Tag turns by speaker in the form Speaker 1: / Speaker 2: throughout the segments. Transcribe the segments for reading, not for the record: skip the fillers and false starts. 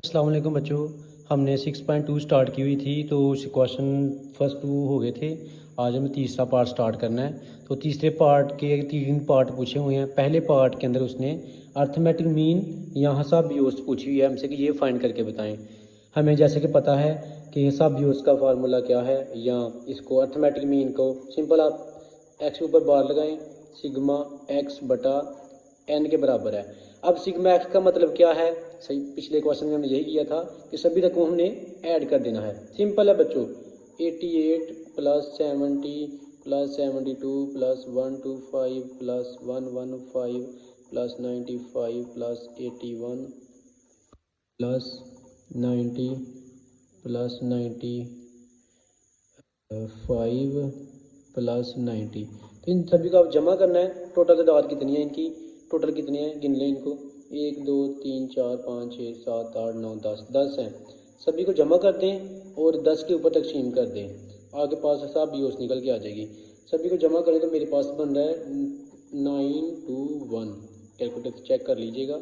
Speaker 1: अस्सलाम वालेकुम बच्चों। हमने 6.2 स्टार्ट की हुई थी तो क्वेश्चन फर्स्ट 2 हो गए थे। आज हमें तीसरा पार्ट स्टार्ट करना है। तो तीसरे पार्ट के 3 पार्ट पूछे हुए हैं। पहले पार्ट के अंदर उसने अर्थमेटिक मीन या हिसाबी औसत पूछी हुई है हमसे कि ये फाइंड करके बताएं। हमें जैसे कि पता है कि हिसाबी औसत का फार्मूला क्या है, या इसको अर्थमेटिक मीन को सिंपल आप एक्स के ऊपर बार लगाएं, सिग्मा एक्स बटा एन के बराबर है। अब सिग्मा एक्स का मतलब क्या है? सही, पिछले क्वेश्चन में हमने यही किया था कि सभी रकमों हमने ऐड कर देना है। सिंपल है बच्चों, 88 plus 70 plus 72 plus 125 plus 115 plus 95 plus 81 plus 90 plus 95 plus 90। तो इन सभी को आप जमा करना है। टोटल तादाद कितनी है इनकी? टोटल कितनी है गिन लें इनको। 1 2 3 4 5 6 7 8 9 10 हैं। सभी को जमा कर दें और 10 के ऊपर तकसीम कर दें। आगे पास हिसाब भी औसत निकल के आ जाएगी। सभी को जमा करें तो मेरे पास बन रहा है 921। कैलकुलेटर चेक कर लीजिएगा,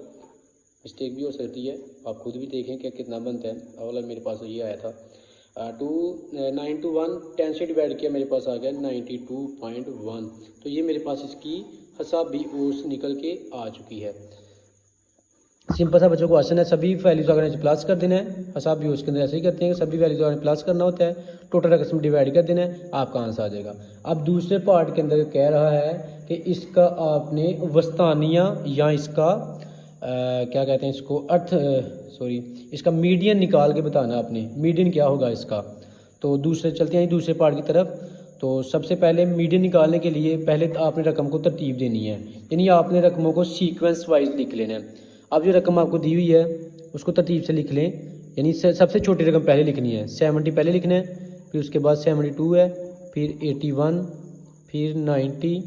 Speaker 1: मिस्टेक भी हो सकती है, आप खुद भी देखें कि कितना बनता है। अगला मेरे पास ये आया था 921 10 से डिवाइड किया, मेरे पास आ गया 92.1। तो ये मेरे पास इसकी हिसाबी औसत निकल के आ चुकी है। सिंपल सा बच्चों क्वेश्चन है, सभी वैल्यूज अगर प्लस कर देना है। हिसाबी औसत के अंदर ऐसे ही करते हैं, सभी वैल्यूज अगर प्लस करना होता है, टोटल रकम डिवाइड कर देना है, आपका आंसर आ जाएगा। अब दूसरे पार्ट के अंदर कह रहा है कि इसका आपने वस्तानिया या इसका क्या कहते हैं इसको इसका मीडियन निकाल के बताना आपने। मीडियन क्या होगा इसका? तो दूसरे चलते हैं दूसरे पार्ट की तरफ। तो सबसे पहले मीडियन निकालने के लिए पहले आपने रकम को तरतीब देनी है, यानी आपने रकमों को सीक्वेंस वाइज लिख लेना है। अब जो रकम आपको दी हुई है उसको तरतीब से लिख लें, यानी सबसे छोटी रकम पहले लिखनी है। 70 पहले लिखना है, फिर उसके बाद 72 है, फिर 81, फिर 90,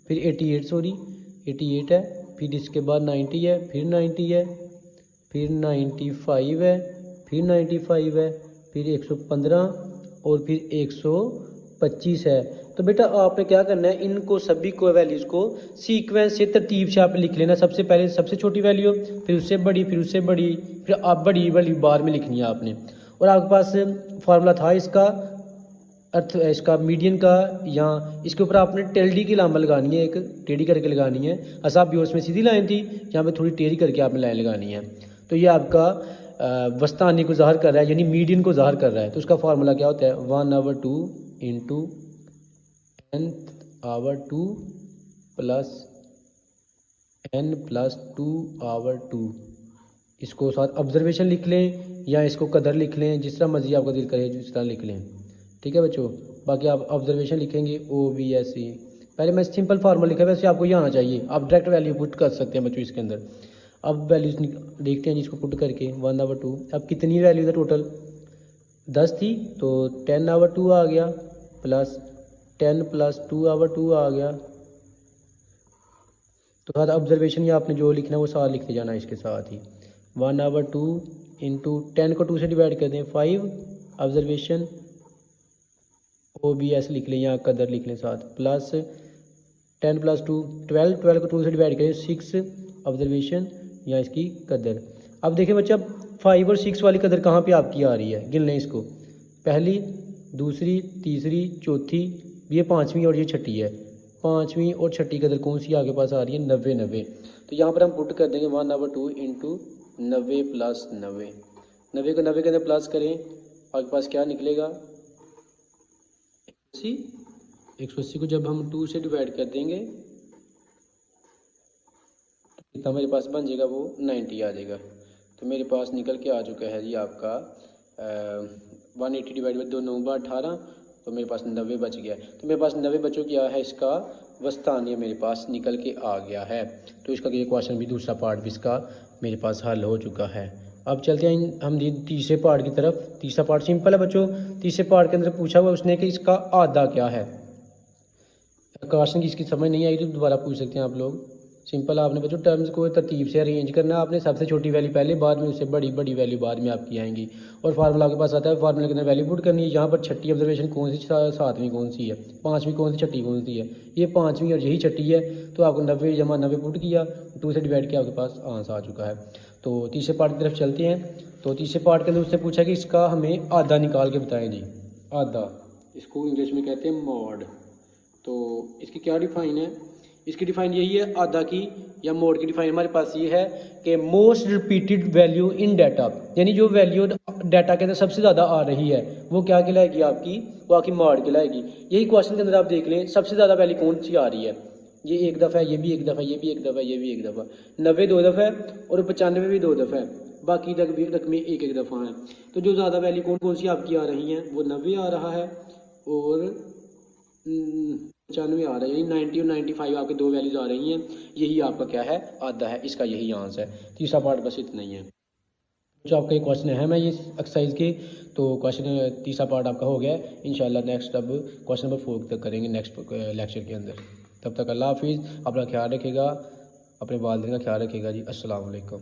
Speaker 1: फिर 88 है, फिर इसके बाद 90 है, फिर 90 है, फिर 95 है, फिर 95 है, फिर 115 और फिर 125 है। तो बेटा आपने क्या करना है, इनको सभी को वैल्यूज़ को सीक्वेंस से तरतीब से आप लिख लेना। सबसे पहले सबसे छोटी वैल्यू, फिर उससे बड़ी, फिर उससे बड़ी, फिर आप बड़ी वाली बार में लिखनी है आपने। और आपके पास फार्मूला था इसका मीडियन का, या इसके ऊपर आपने टेढ़ी की लामा लगानी है, एक टेढ़ी करके लगानी है। हिसाब भी उसमें सीधी लाइन थी, यहाँ पे थोड़ी टेढ़ी करके आपने लाइन लगानी है। तो ये आपका वस्तानी को ज़ाहिर कर रहा है, यानी मीडियन को ज़ाहिर कर रहा है। तो उसका फार्मूला क्या होता है? 1/2 इंटू n/2 प्लस n+2/2। इसको साथ ऑब्जर्वेशन लिख लें या इसको कदर लिख लें, जिस तरह मर्जी आपका दिल करे जिस तरह लिख लें। ठीक है बच्चों, बाकी आप ऑब्जर्वेशन लिखेंगे OBSE। पहले मैं सिंपल फार्मूला लिखा है, वैसे आपको ये आना चाहिए। आप डायरेक्ट वैल्यू पुट कर सकते हैं बच्चों इसके अंदर। अब वैल्यूज देखते हैं जिसको पुट करके 1/2। अब कितनी वैल्यू है टोटल? 10 थी तो 10/2 आ गया, प्लस 10 + 2/2 आ गया। तो साथ ऑब्जर्वेशन या आपने जो लिखना है वो साथ लिखते जाना इसके साथ ही। 1/2 इंटू 10 को 2 से डिवाइड कर दें 5, ऑब्जर्वेशन OBS लिख लें या कदर लिख लें साथ, प्लस 10 + 2 12 को 2 से डिवाइड करें 6, ऑब्जर्वेशन या इसकी कदर। अब देखें बच्चा, अब 5 और 6 वाली कदर कहाँ पे आपकी आ रही है? गिन लें इसको, पहली, दूसरी, तीसरी, चौथी, ये पाँचवीं और ये छठी है। पाँचवीं और छठी कदर कौन सी आगे पास आ रही है? 90। तो यहाँ पर हम पुट कर देंगे 1/2 इंटू 90 + 90। 90 को 90 के अंदर प्लस करें, आपके पास क्या निकलेगा? 180 को जब हम 2 से डिवाइड कर देंगे तो मेरे पास बन जाएगा वो 90 आ जाएगा। तो मेरे पास निकल के आ चुका है जी आपका 180 डिवाइड बाई 2 9 × 18, तो मेरे पास 90 बच गया। तो मेरे पास 90 बचों क्या है, इसका वस्तानिया मेरे पास निकल के आ गया है। तो इसका ये क्वेश्चन भी, दूसरा पार्ट भी इसका मेरे पास हल हो चुका है। अब चलते हैं हम तीसरे पार्ट की तरफ। तीसरा पार्ट सिंपल है बच्चों। तीसरे पार्ट के अंदर पूछा हुआ उसने कि इसका आधा क्या है। क्वेश्चन की इसकी समझ नहीं आई तो दोबारा पूछ सकते हैं आप लोग। सिंपल आपने बच्चों टर्म्स को तरतीब से अरेंज करना है। आपने सबसे छोटी वैल्यू पहले, बाद में उससे बड़ी बड़ी वैल्यू बाद में आपकी आएंगी। और फार्मूला के पास आता है, फार्मूला के अंदर वैल्यू पुट करनी है। यहाँ पर छठी ऑब्जर्वेशन कौन सी, सातवीं कौन सी है, पाँचवीं कौन सी, छठी कौन सी है? ये पाँचवीं और यही छठी है। तो आपको 90 × 90 पुट किया, 2 से डिवाइड किया, आपके पास आंसर आ चुका है। तो तीसरे पार्ट की तरफ चलते हैं। तो तीसरे पार्ट के अंदर उससे पूछा कि इसका हमें आधा निकाल के बताएं जी। आधा, इसको इंग्लिश में कहते हैं मॉड। तो इसकी क्या डिफाइन है? इसकी डिफाइन यही है आधा की या मोड की डिफाइन हमारे पास ये है कि most repeated value in data, यानी जो वैल्यू डाटा के अंदर सबसे ज़्यादा आ रही है वो क्या कहलाएगी आपकी? वो आपकी मॉड कहलाएगी। यही क्वेश्चन के अंदर आप देख लें सबसे ज़्यादा वैल्यू कौन सी आ रही है। ये एक दफ़ा है, ये भी एक दफ़ा, ये भी एक दफ़ा, ये भी एक दफ़ा, 90 2 दफ़ा है और 95 भी 2 दफ़ा है, बाकी रकमें एक एक दफ़ा हैं। तो जो ज़्यादा वैल्यू कौन कौन सी आपकी आ रही हैं वो 90 आ रहा है और 95 आ रहा है, यानी 90 और 95 आपके दो वैल्यूज आ रही हैं। यही आपका क्या है? आधा है। इसका यही आंसर है। तीसरा पार्ट बस इतना ही है जो आपका ये क्वेश्चन है। मैं ये एक्सरसाइज के तो क्वेश्चन तीसरा पार्ट आपका हो गया है। इंशाल्लाह नेक्स्ट अब क्वेश्चन नंबर 4 तक करेंगे नेक्स्ट लेक्चर के अंदर। तब तक अल्लाह हाफिज़, अपना ख्याल रखिएगा, अपने वालिदैन का ख्याल रखिएगा जी। अस्सलाम वालेकुम।